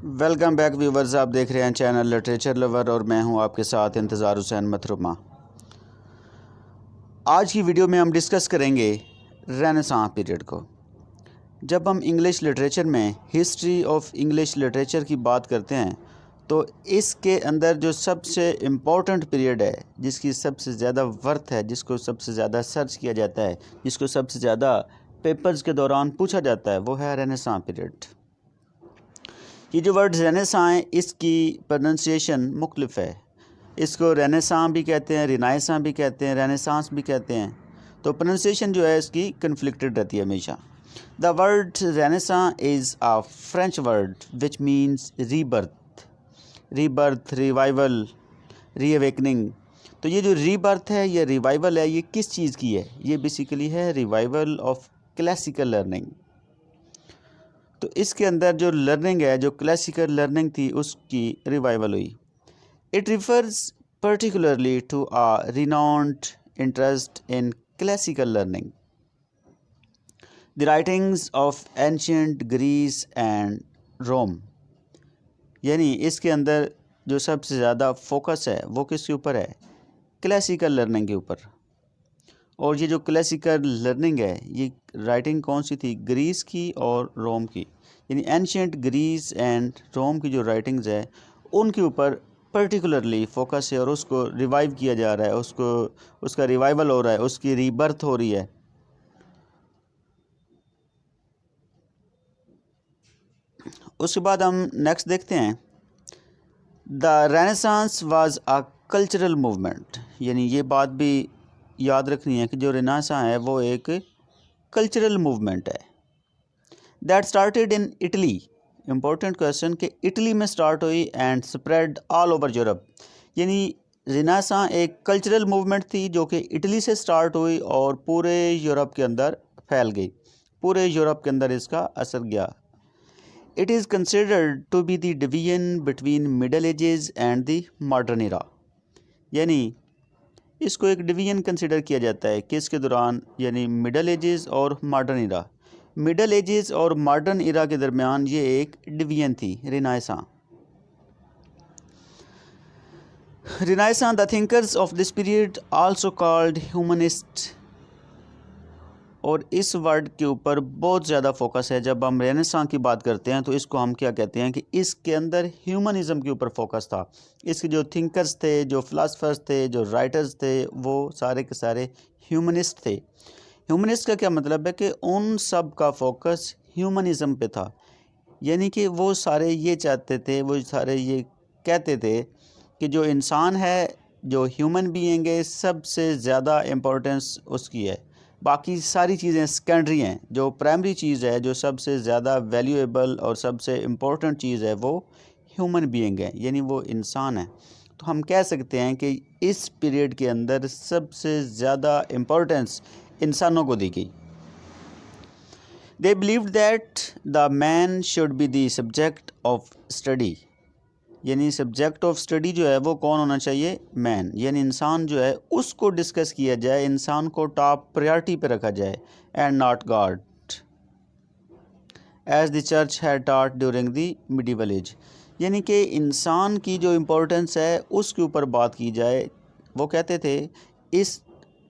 Welcome back viewers, आप देख रहे हैं चैनल लिटरेचर लवर और मैं हूं आपके साथ इंतज़ार हुसैन मथरुमा। आज की वीडियो में हम डिस्कस करेंगे रेनेसां पीरियड को। जब हम इंग्लिश लिटरेचर में हिस्ट्री ऑफ इंग्लिश लिटरेचर की बात करते हैं तो इसके अंदर जो सबसे इम्पोर्टेंट पीरियड है, जिसकी सबसे ज़्यादा वर्थ है, जिसको सबसे ज़्यादा सर्च किया जाता है, जिसको सबसे ज़्यादा पेपर्स के दौरान पूछा जाता है, वो है रेनेसां पीरियड। ये जो वर्ड रेनेसां है, इसकी प्रोनंसिएशन मुख्तलिफ है। इसको रेनेसां भी कहते हैं, रिनाइसां भी कहते हैं, रेनेसांस भी कहते हैं। तो प्रोनंसिएशन जो है इसकी कन्फ्लिक्टेड रहती है हमेशा। The word renaissance is a French word which means rebirth, revival, reawakening. तो ये जो रीबर्थ है, ये रिवाइवल है, ये किस चीज़ की है? ये बेसिकली है रिवाइवल ऑफ क्लासिकल लर्निंग। तो इसके अंदर जो लर्निंग है, जो क्लासिकल लर्निंग थी, उसकी रिवाइवल हुई। It refers particularly to a renowned interest in classical learning, the writings of ancient Greece and Rome. यानी इसके अंदर जो सबसे ज़्यादा फोकस है वो किसके ऊपर है? क्लासिकल लर्निंग के ऊपर। और ये जो क्लासिकल लर्निंग है, ये राइटिंग कौन सी थी? ग्रीस की और रोम की। यानी एंशियंट ग्रीस एंड रोम की जो राइटिंग्स है उनके ऊपर पर्टिकुलरली फोकस है और उसको रिवाइव किया जा रहा है, उसका रिवाइवल हो रहा है, उसकी रीबर्थ हो रही है। उसके बाद हम नेक्स्ट देखते हैं, the renaissance was a cultural movement. यानी ये बात भी याद रखनी है कि जो रेनेसां है वो एक कल्चरल मूवमेंट है that started in Italy. Important question कि इटली में स्टार्ट हुई and spread all over Europe. यानी रेनेसां एक कल्चरल मूवमेंट थी जो कि इटली से स्टार्ट हुई और पूरे यूरोप के अंदर फैल गई, पूरे यूरोप के अंदर इसका असर गया। It is considered to be the division between middle ages and the modern era. यानी इसको एक डिवीजन कंसिडर किया जाता है किसके दौरान? यानी मिडल एजेस और मॉडर्न इरा। मिडल एजेस और मॉडर्न इरा के दरमियान ये एक डिवीजन थी, renaissance. Renaissance, the thinkers of this period also called humanist. और इस वर्ड के ऊपर बहुत ज़्यादा फोकस है। जब हम रेनेसां की बात करते हैं तो इसको हम क्या कहते हैं कि इसके अंदर ह्यूमनिज़म के ऊपर फोकस था। इसके जो थिंकर्स थे, जो फ़िलासफ़र्स थे, जो राइटर्स थे, वो सारे के सारे ह्यूमनिस्ट थे। ह्यूमनिस्ट का क्या मतलब है कि उन सब का फोकस ह्यूमनिज़म पे था। यानी कि वो सारे ये चाहते थे, वो सारे ये कहते थे कि जो इंसान है, जो ह्यूमन बीइंग है, सबसे ज़्यादा इम्पोर्टेंस उसकी है, बाकी सारी चीज़ें सेकेंडरी हैं। जो प्राइमरी चीज़ है, जो सबसे ज़्यादा वैल्यूएबल और सबसे इम्पोर्टेंट चीज़ है, वो ह्यूमन बीइंग है, यानी वो इंसान है। तो हम कह सकते हैं कि इस पीरियड के अंदर सबसे ज़्यादा इम्पोर्टेंस इंसानों को दी गई। They believed that the man should be the subject of study. यानी सब्जेक्ट ऑफ स्टडी जो है वो कौन होना चाहिए? मैन, यानी इंसान जो है उसको डिस्कस किया जाए, इंसान को टॉप प्रायोरिटी पे रखा जाए, and not God, as the church had taught during the medieval age. यानी कि इंसान की जो इम्पोर्टेंस है उसके ऊपर बात की जाए। वो कहते थे, इस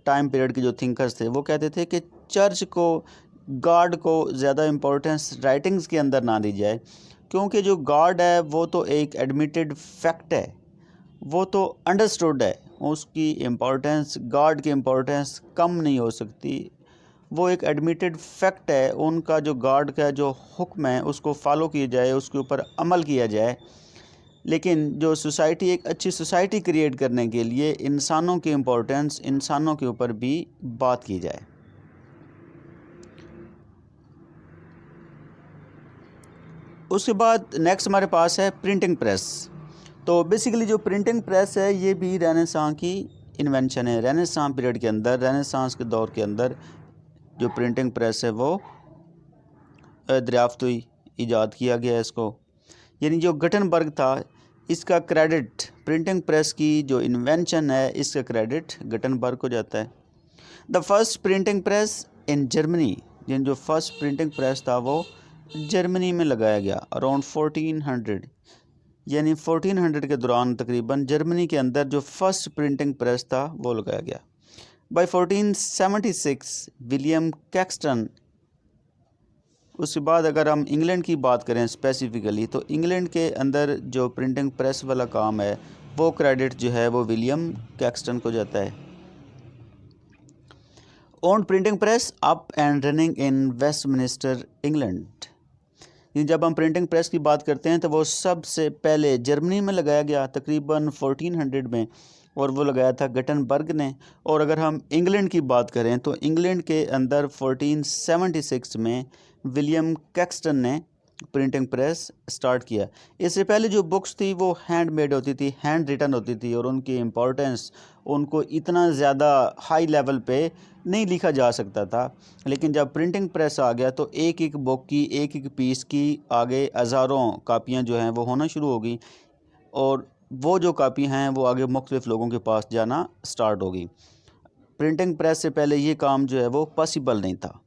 टाइम पीरियड के जो थिंकर्स थे वो कहते थे कि चर्च को, गॉड को ज़्यादा इम्पोर्टेंस राइटिंग्स के अंदर ना दी जाए, क्योंकि जो गॉड है वो तो एक एडमिटेड फैक्ट है, वो तो अंडरस्टूड है, उसकी इम्पोर्टेंस, गॉड की इम्पोर्टेंस कम नहीं हो सकती। वो एक एडमिटेड फैक्ट है, उनका जो गॉड का जो हुक्म है उसको फॉलो किया जाए, उसके ऊपर अमल किया जाए। लेकिन जो सोसाइटी, एक अच्छी सोसाइटी क्रिएट करने के लिए इंसानों की इम्पोर्टेंस, इंसानों के ऊपर भी बात की जाए। उसके बाद नेक्स्ट हमारे पास है प्रिंटिंग प्रेस। तो बेसिकली जो प्रिंटिंग प्रेस है ये भी रेनेसां की इन्वेंशन है। रेनेसां पीरियड के अंदर, रेनेसांस के दौर के अंदर जो प्रिंटिंग प्रेस है वो दरियाफ्त हुई, ईजाद किया गया इसको। यानी जो गटनबर्ग था, इसका क्रेडिट, प्रिंटिंग प्रेस की जो इन्वेंशन है इसका क्रेडिट गटनबर्ग को जाता है। The first printing press in Germany, यानी जो फर्स्ट प्रिंटिंग प्रेस था वो जर्मनी में लगाया गया अराउंड 1400, यानी 1400 के दौरान तकरीबन जर्मनी के अंदर जो फर्स्ट प्रिंटिंग प्रेस था वो लगाया गया। By 1476 William Caxton. उसके बाद अगर हम इंग्लैंड की बात करें स्पेसिफ़िकली, तो इंग्लैंड के अंदर जो प्रिंटिंग प्रेस वाला काम है वो क्रेडिट जो है वो विलियम कैक्सटन को जाता है। Owned printing press up and running in Westminster England. जब हम प्रिंटिंग प्रेस की बात करते हैं तो वो सबसे पहले जर्मनी में लगाया गया तकरीबन 1400 में, और वो लगाया था गटनबर्ग ने। और अगर हम इंग्लैंड की बात करें तो इंग्लैंड के अंदर 1476 में विलियम कैक्सटन ने प्रिंटिंग प्रेस स्टार्ट किया। इससे पहले जो बुक्स थी वो हैंडमेड होती थी, हैंड रिटन होती थी, और उनकी इम्पोर्टेंस, उनको इतना ज़्यादा हाई लेवल पे नहीं लिखा जा सकता था। लेकिन जब प्रिंटिंग प्रेस आ गया तो एक एक बुक की, एक एक पीस की आगे हज़ारों कापियाँ जो हैं वो होना शुरू हो गई, और वो जो कापी हैं वो आगे मुख्तलिफ़ लोगों के पास जाना स्टार्ट हो गई। प्रिंटिंग प्रेस से पहले ये काम जो है वो पॉसिबल नहीं था।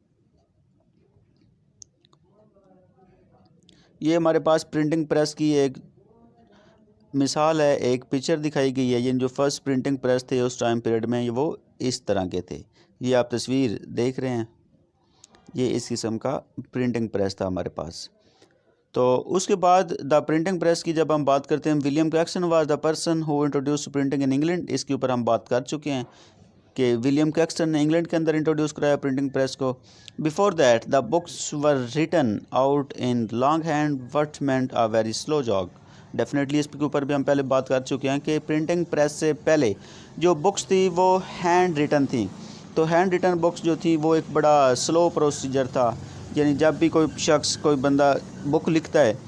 ये हमारे पास प्रिंटिंग प्रेस की एक मिसाल है, एक पिक्चर दिखाई गई है। ये जो फर्स्ट प्रिंटिंग प्रेस थे उस टाइम पीरियड में वो इस तरह के थे। ये आप तस्वीर देख रहे हैं, ये इस किस्म का प्रिंटिंग प्रेस था हमारे पास। तो उसके बाद द प्रिंटिंग प्रेस की जब हम बात करते हैं, William Caxton was the person who introduce printing in England. इसके ऊपर हम बात कर चुके हैं कि विलियम कैक्सटन ने इंग्लैंड के अंदर इंट्रोड्यूस कराया प्रिंटिंग प्रेस को। Before that the books were written out in longhand what meant a very slow job. Definitely इसके ऊपर भी हम पहले बात कर चुके हैं कि प्रिंटिंग प्रेस से पहले जो बुक्स थी वो हैंड रिटन थी। तो हैंड रिटन बुक्स जो थी वो एक बड़ा स्लो प्रोसीजर था, यानी जब भी कोई शख्स, कोई बंदा बुक लिखता है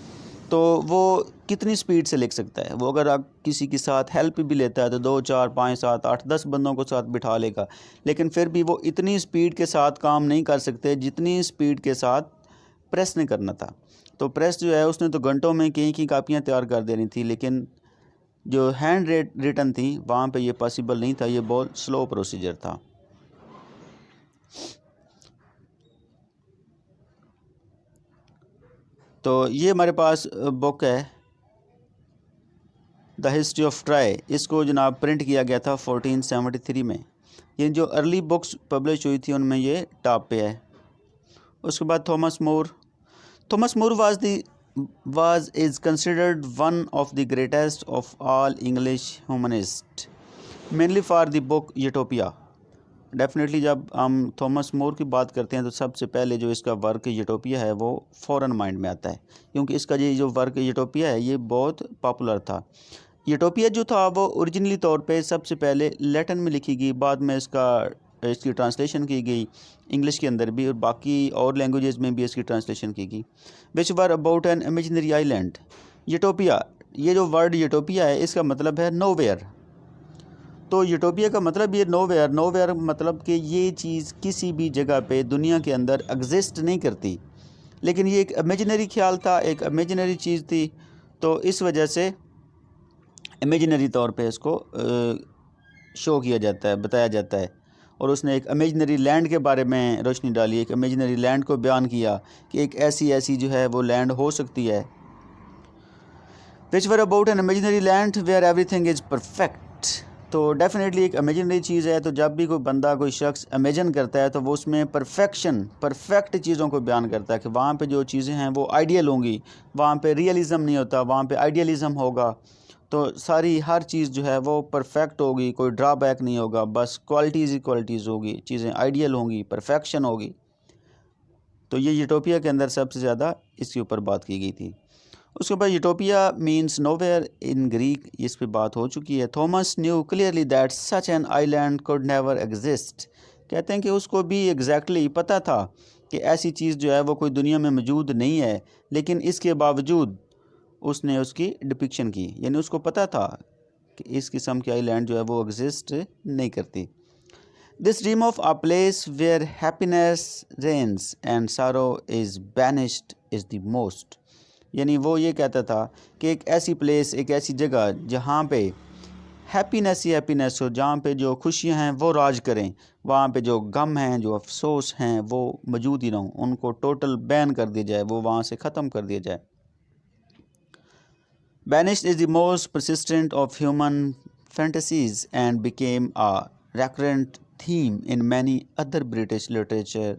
तो वो कितनी स्पीड से लिख सकता है। वो अगर आप किसी के साथ हेल्प भी लेता है तो 2 4 5 7 8 10 बंदों को साथ बिठा लेगा, लेकिन फिर भी वो इतनी स्पीड के साथ काम नहीं कर सकते जितनी स्पीड के साथ प्रेस ने करना था। तो प्रेस जो है उसने तो घंटों में कई कापियाँ तैयार कर देनी थी, लेकिन जो हैंड रिटन थी वहाँ पे ये पॉसिबल नहीं था, ये बहुत स्लो प्रोसीजर था। तो ये हमारे पास बुक है द हिस्ट्री ऑफ ट्राई। इसको जनाब प्रिंट किया गया था 1473 में। ये जो अर्ली बुक्स पब्लिश हुई थी उनमें ये टॉप पे है। उसके बाद Thomas More was is considered one of the greatest of all English humanist, mainly for the book utopia. Definitely जब हम थॉमस मोर की बात करते हैं तो सबसे पहले जो इसका वर्क यूटोपिया है वो फ़ौरन माइंड में आता है, क्योंकि इसका ये जो वर्क यूटोपिया है ये बहुत पॉपुलर था। यूटोपिया जो था वो ओरिजिनली तौर पे सबसे पहले लैटिन में लिखी गई, बाद में इसकी ट्रांसलेशन की गई इंग्लिश के अंदर भी, और बाकी और लैंग्वेजेस में भी इसकी ट्रांसलेशन की गई। Which were about an imaginary island. Utopia, ये जो वर्ड यूटोपिया है इसका मतलब है नोवेयर। तो यूटोपिया का मतलब ये नोवेयर मतलब कि ये चीज़ किसी भी जगह पे दुनिया के अंदर एग्जिस्ट नहीं करती, लेकिन ये एक इमेजिनरी ख्याल था, एक इमेजिनरी चीज़ थी। तो इस वजह से इमेजिनरी तौर पे इसको शो किया जाता है, बताया जाता है। और उसने एक इमेजिनरी लैंड के बारे में रोशनी डाली, एक इमेजिनरी लैंड को बयान किया कि एक ऐसी जो है वो लैंड हो सकती है। Which were about an imaginary land where everything is perfect. तो डेफिनेटली एक इमेजिनरी चीज़ है, तो जब भी कोई बंदा, कोई शख्स इमेजिन करता है तो वो उसमें परफेक्ट चीज़ों को बयान करता है कि वहाँ पे जो चीज़ें हैं वो आइडियल होंगी, वहाँ पे रियलिज़म नहीं होता, वहाँ पे आइडियलिज़म होगा। तो सारी हर चीज़ जो है वो परफेक्ट होगी, कोई ड्रॉबैक नहीं होगा, बस क्वालिटीज़ ही क्वालिटीज़ होगी, चीज़ें आइडियल होंगी, परफेक्शन होगी। तो ये यूटोपिया के अंदर सबसे ज़्यादा इसके ऊपर बात की गई थी। उसके बाद utopia means nowhere in Greek, इस पे बात हो चुकी है। Thomas new clearly that such an island could never exist. कहते हैं कि उसको भी एग्जैक्टली पता था कि ऐसी चीज़ जो है वो कोई दुनिया में मौजूद नहीं है, लेकिन इसके बावजूद उसने उसकी डिपिक्शन की, यानी उसको पता था कि इस किस्म की आइलैंड जो है वो एग्जिस्ट नहीं करती। This dream of a place where happiness reigns and sorrow is banished is the most. यानी वो ये कहता था कि एक ऐसी प्लेस, एक ऐसी जगह जहाँ पे हैप्पीनेस ही हैप्पीनेस हो, जहाँ पे जो खुशियाँ हैं वो राज करें, वहाँ पे जो गम हैं, जो अफसोस हैं वो मौजूद ही ना हो, उनको टोटल बैन कर दिया जाए, वो वहाँ से ख़त्म कर दिया जाए। Banished is the most persistent of human fantasies and became a recurrent theme in many other British literature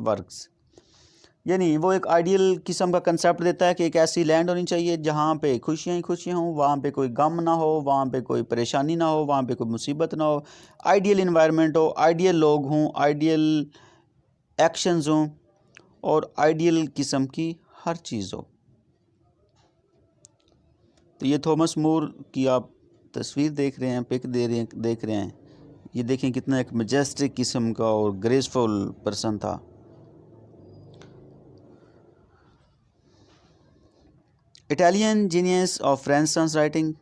works. यानी वो एक आइडियल किस्म का कंसेप्ट देता है कि एक ऐसी लैंड होनी चाहिए जहाँ पे खुशियाँ ही खुशियाँ हों, वहाँ पे कोई गम ना हो, वहाँ पे कोई परेशानी ना हो, वहाँ पे कोई मुसीबत ना हो, आइडियल इन्वायरमेंट हो, आइडियल लोग हों, आइडियल एक्शंस हों और आइडियल किस्म की हर चीज़ हो। तो ये थॉमस मोर की आप तस्वीर देख रहे हैं, पिक देख रहे हैं, ये देखें कितना एक मैजेस्टिक किस्म का और ग्रेसफुल पर्सन था। Italian genius of Renaissance writing,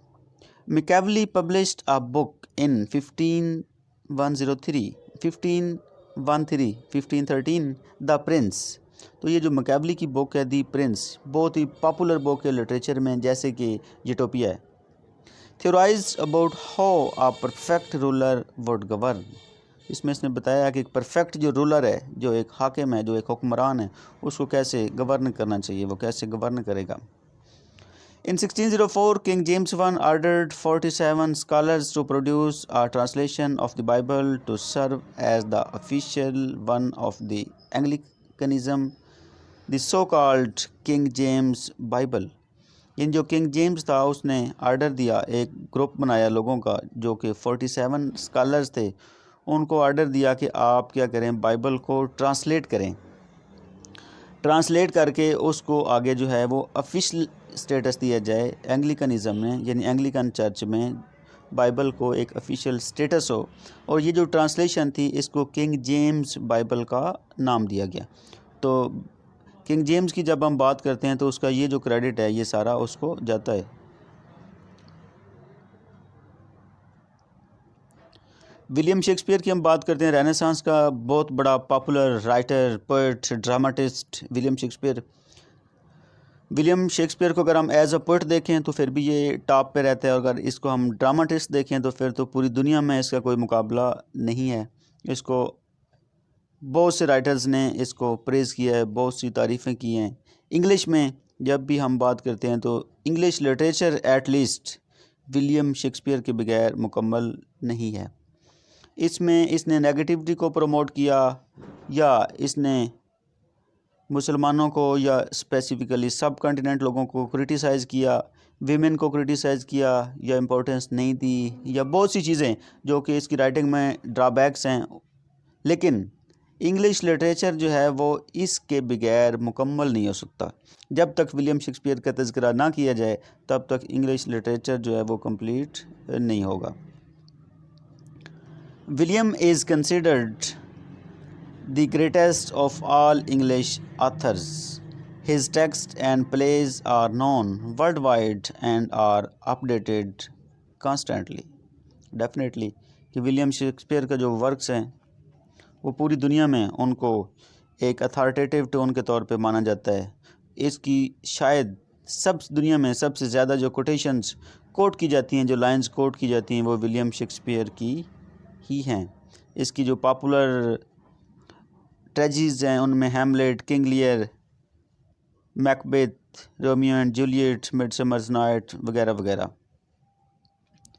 Machiavelli published a book in 1513, the Prince. तो ये जो मैकियावेली की बुक है दी प्रिंस, बहुत ही पॉपुलर बुक है लिटरेचर में, जैसे कि यूटोपिया है। Theorized about how a perfect ruler would govern. इसमें इसने बताया कि एक परफेक्ट जो रूलर है, जो एक हाकिम है, जो एक हुक्मरान है, उसको कैसे गवर्न करना चाहिए, वो कैसे गवर्न करेगा। In 1604, King James I ordered 47 scholars to produce a translation of the Bible to serve as the official one of the Anglicanism, the so-called King James Bible. इन जो किंग जेम्स था उसने order दिया, एक group बनाया लोगों का जो कि 47 स्कॉलर्स थे, उनको आर्डर दिया कि आप क्या करें, बाइबल को ट्रांसलेट करें, ट्रांसलेट करके उसको आगे जो है वो ऑफिशियल स्टेटस दिया जाए एंग्लिकनिज़म में, यानी एंग्लिकन चर्च में बाइबल को एक ऑफिशियल स्टेटस हो। और ये जो ट्रांसलेशन थी इसको किंग जेम्स बाइबल का नाम दिया गया। तो किंग जेम्स की जब हम बात करते हैं तो उसका ये जो क्रेडिट है ये सारा उसको जाता है। विलियम शेक्सपियर की हम बात करते हैं, रेनेसांस का बहुत बड़ा popular writer, poet, dramatist William Shakespeare को अगर हम एज अ पोएट देखें तो फिर भी ये टॉप पे रहता है, और अगर इसको हम ड्रामाटिस्ट देखें तो फिर तो पूरी दुनिया में इसका कोई मुकाबला नहीं है। इसको बहुत से राइटर्स ने इसको प्रेज़ किया है, बहुत सी तारीफ़ें की हैं। इंग्लिश में जब भी हम बात करते हैं तो English literature at least William Shakespeare के बगैर मुकम्मल नहीं है। इसमें इसने नेगेटिविटी को प्रमोट किया, या इसने मुसलमानों को या स्पेसिफ़िकली सब कॉन्टिनेंट लोगों को क्रिटिसाइज़ किया, वीमेन को क्रिटिसाइज़ किया या इम्पोर्टेंस नहीं दी, या बहुत सी चीज़ें जो कि इसकी राइटिंग में ड्रॉबैक्स हैं। लेकिन इंग्लिश लिटरेचर जो है वो इसके बगैर मुकम्मल नहीं हो सकता। जब तक विलियम शेक्सपियर का तज़किरा ना किया जाए तब तक इंग्लिश लिटरेचर जो है वो कंप्लीट नहीं होगा। William is considered the greatest of all English authors. His texts and plays are known worldwide and are updated constantly. Definitely कि विलियम शेक्सपियर का जो वर्क्स हैं वो पूरी दुनिया में उनको एक अथॉरिटेटिव टोन के तौर पे माना जाता है। इसकी शायद सब दुनिया में सबसे ज़्यादा जो कोटेशंस कोट की जाती हैं, जो लाइंस कोट की जाती हैं, वो विलियम शेक्सपियर की ही हैं। इसकी जो पॉपुलर ट्रेजिज़ हैं उनमें Hamlet, King Lear, Macbeth, Romeo and Juliet, Midsummer's night वगैरह वगैरह।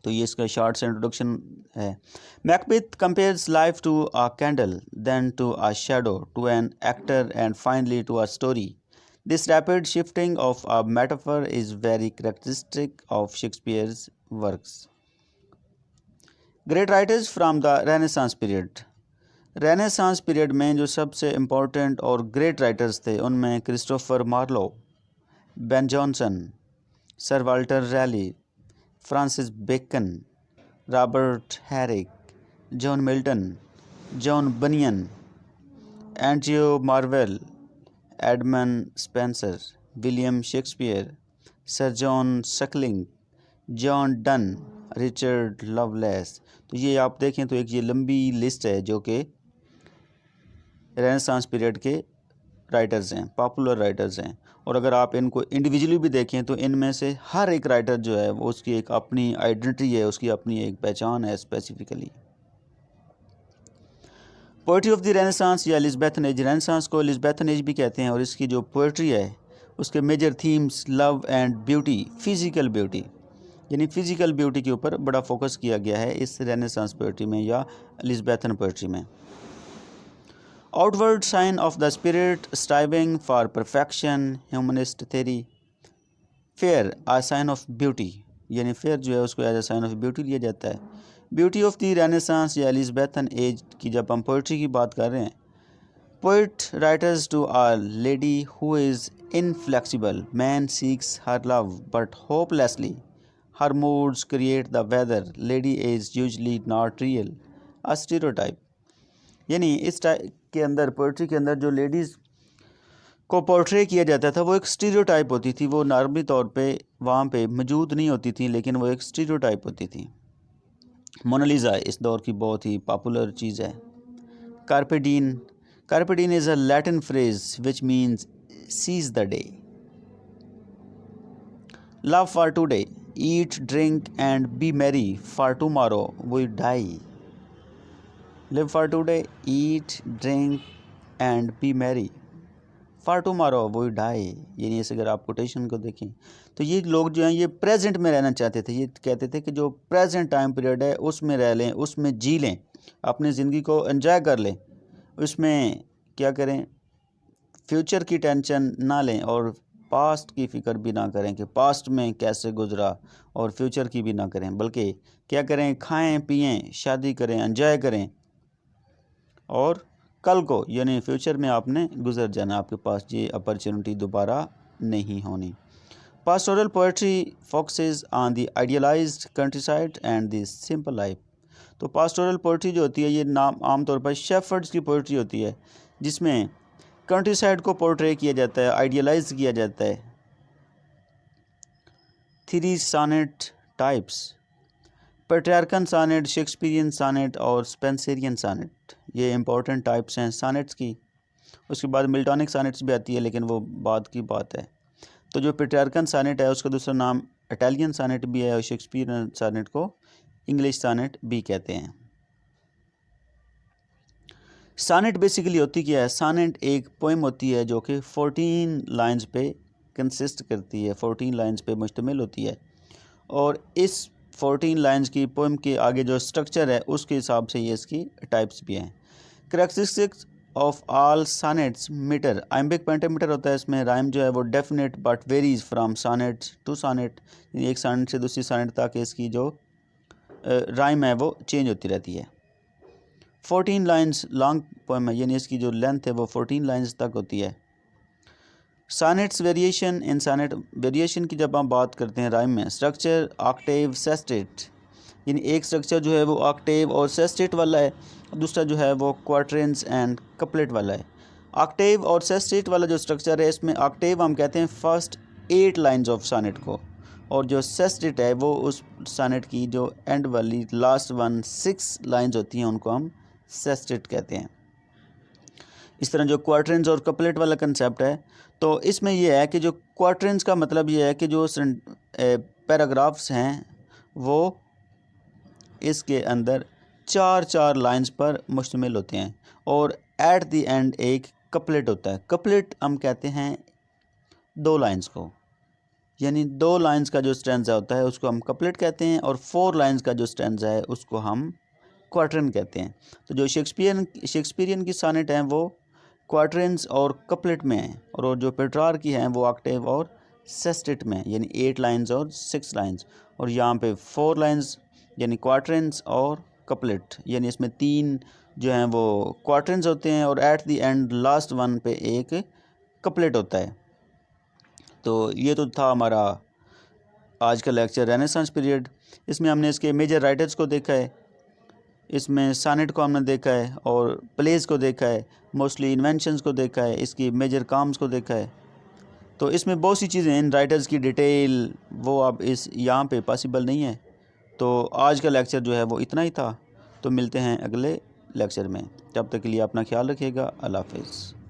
तो ये इसका शॉर्ट सा इंट्रोडक्शन है। Macbeth compares life to a candle, then to a shadow, to an actor and finally to a story. This rapid shifting of a metaphor is very characteristic of Shakespeare's works. Great writers from the renaissance period. Renaissance period में जो सबसे important और great writers थे उनमें Christopher Marlowe, Ben Jonson, Sir Walter Raleigh, Francis Bacon, Robert Herrick, John Milton, John Bunyan, Andrew Marvell, Edmund Spenser, William Shakespeare, Sir John Suckling, John Donne, Richard Lovelace. तो ये आप देखें तो एक ये लंबी लिस्ट है जो कि रेनेसांस पीरियड के राइटर्स हैं, पॉपुलर राइटर्स हैं। और अगर आप इनको इंडिविजुअली भी देखें तो इनमें से हर एक राइटर जो है वो उसकी एक अपनी आइडेंटिटी है, उसकी अपनी एक पहचान है specifically. Poetry of the Renaissance या एलिज़ाबेथन एज, रेनेसांस को एलिज़ाबेथन एज भी कहते हैं, और इसकी जो पोइट्री है उसके major themes love and beauty, physical beauty, यानी फिज़िकल ब्यूटी के ऊपर बड़ा फोकस किया गया है इस रेनेसांस पोइट्री में या एलिज़ाबेथन पोइट्री में। Outward sign of the spirit striving for perfection, humanist theory. Fair a sign of beauty, यानी फेयर जो है उसको as a sign of beauty लिया जाता है। ब्यूटी ऑफ द रेनेसांस या एलिज़ाबेथन एज की जब हम पोइट्री की बात कर रहे हैं, poet writers to a lady who is inflexible, man seeks her love but hopelessly, her moods create the weather, lady is usually not real, a stereotype। यानी इस टाइप के अंदर पोइट्री के अंदर जो लेडीज़ को पोर्ट्रे किया जाता था वो एक स्टीरियोटाइप होती थी, वो नॉर्मली तौर पे वहाँ पे मौजूद नहीं होती थी, लेकिन वो एक स्टीरियोटाइप होती थी। मोनालिसा इस दौर की बहुत ही पॉपुलर चीज़ है। Carpe diem, carpe diem is a Latin phrase which means seize the day. Love for today, eat, drink and be merry, for tomorrow we die। Live for today, eat, drink and be merry, for tomorrow we die। यानी इस अगर आप quotation को देखें तो ये लोग जो हैं ये प्रेजेंट में रहना चाहते थे, ये कहते थे कि जो प्रेजेंट टाइम पीरियड है उसमें रह लें, उसमें जी लें, अपनी ज़िंदगी को एंजॉय कर लें, उसमें क्या करें, फ्यूचर की टेंशन ना लें और पास्ट की फ़िक्र भी ना करें कि पास्ट में कैसे गुज़रा, और फ्यूचर की भी ना करें, बल्कि क्या करें, खाएं पिएं, शादी करें, एंजॉय करें, और कल को यानी फ्यूचर में आपने गुज़र जाना, आपके पास ये अपॉर्चुनिटी दोबारा नहीं होनी। Pastoral poetry focuses on the idealised countryside and the simple life. तो पास्टोरल पोएट्री जो होती है ये नाम आमतौर पर शेफर्ड्स की पोएट्री होती है, जिसमें कंट्री साइड को पोर्ट्रे किया जाता है, आइडियलाइज किया जाता है। Three sonnet types, Petrarchan sonnet, Shakespearean sonnet और स्पेंसरियन सॉनेट, ये इंपॉर्टेंट टाइप्स हैं सॉनेट्स की। उसके बाद मिल्टॉनिक सॉनेट्स भी आती है, लेकिन वो बाद की बात है। तो जो पेट्रियार्कन सॉनेट है उसका दूसरा नाम इटालियन सॉनेट भी है, और शेक्सपियरियन सॉनेट को इंग्लिश सॉनेट भी कहते हैं। सॉनेट बेसिकली होती क्या है, सॉनेट एक पोइम होती है जो कि 14 लाइंस पे कंसिस्ट करती है, 14 लाइंस पे मुश्तमिल होती है, और इस 14 लाइंस की पोइम के आगे जो स्ट्रक्चर है उसके हिसाब से ये इसकी टाइप्स भी हैं। Characteristics of all sonnets, metre, iambic pentameter होता है, इसमें राइम जो है वो definite but varies from sonnet to sonnet, एक सॉनेट से दूसरी सॉनेट तक इसकी जो राइम है वो चेंज होती रहती है। 14 लाइंस लॉन्ग पोएम है, यानी इसकी जो लेंथ है वो 14 लाइंस तक होती है। सॉनेट्स वेरिएशन, इन सॉनेट वेरिएशन की जब हम बात करते हैं राइम में, स्ट्रक्चर ऑक्टेव सेस्टेट, यानी एक स्ट्रक्चर जो है वो ऑक्टेव और सेस्टेट वाला है, दूसरा जो है वो क्वार्टरेंस एंड कपलेट वाला है। ऑक्टेव और सेस्टेट वाला जो स्ट्रक्चर है, इसमें ऑक्टेव हम कहते हैं फर्स्ट 8 लाइंस ऑफ सॉनेट को, और जो सेस्टेट है वो उस सॉनेट की जो एंड वाली लास्ट 6 लाइंस होती हैं उनको हम सेस्टेट कहते हैं। इस तरह जो क्वार्टरेंस और कपलेट वाला कंसेप्ट है, तो इसमें यह है कि जो क्वार्टरेंस का मतलब ये है कि जो पैराग्राफ्स हैं वो इसके अंदर 4 लाइंस पर मुश्तमिल होते हैं, और एट द एंड एक कपलेट होता है। कपलेट हम कहते हैं 2 लाइंस को, यानी 2 लाइंस का जो स्टैंजा होता है उसको हम कपलेट कहते हैं, और 4 लाइंस का जो स्टैंजा है उसको हम क्वार्टरन कहते हैं। तो जो शेक्सपियरियन की सॉनेट हैं वो क्वार्टरन्स और कपलेट में हैं, और जो पेट्रार की हैं वो ऑक्टेव और सेस्टेट में, यानी 8 लाइंस और 6 लाइंस, और यहाँ पे 4 लाइंस यानी क्वार्टरन्स और कपलेट, यानी इसमें 3 जो हैं वो क्वार्टरन्स होते हैं, और एट द एंड लास्ट 1 पे एक कपलेट होता है। तो ये तो था हमारा आज का लेक्चर रेनेसांस पीरियड। इसमें हमने इसके मेजर राइटर्स को देखा है, इसमें सॉनेट को हमने देखा है, और प्लेस को देखा है, मोस्टली इन्वेंशंस को देखा है, इसकी मेजर काम्स को देखा है। तो इसमें बहुत सी चीज़ें इन राइटर्स की डिटेल वो अब इस यहाँ पे पॉसिबल नहीं है। तो आज का लेक्चर जो है वो इतना ही था। तो मिलते हैं अगले लेक्चर में, तब तक के लिए अपना ख्याल रखिएगा। अल्लाह हाफ़िज़।